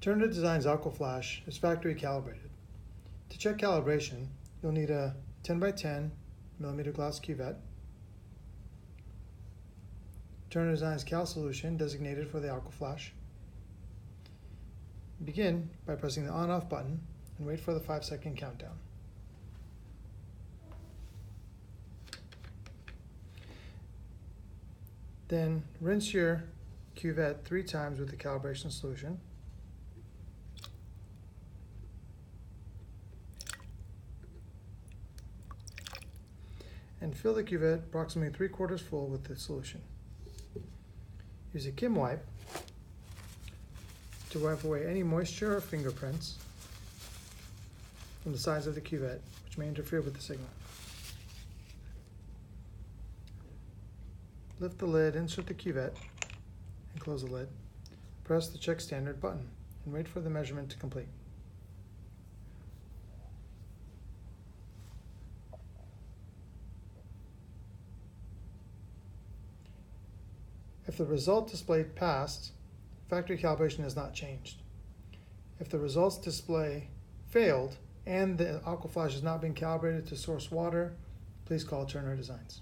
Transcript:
Turner Designs AquaFlash is factory calibrated. To check calibration, you'll need a 10 by 10 millimeter glass cuvette, Turner Designs Cal solution designated for the AquaFlash. Begin by pressing the on-off button and wait for the 5-second countdown. Then rinse your cuvette 3 times with the calibration solution. And fill the cuvette approximately 3/4 full with the solution. Use a Kim wipe to wipe away any moisture or fingerprints from the sides of the cuvette, which may interfere with the signal. Lift the lid, insert the cuvette, and close the lid. Press the check standard button and wait for the measurement to complete. If the result displayed passed, factory calibration has not changed. If the results display failed and the AquaFlash has not been calibrated to source water, please call Turner Designs.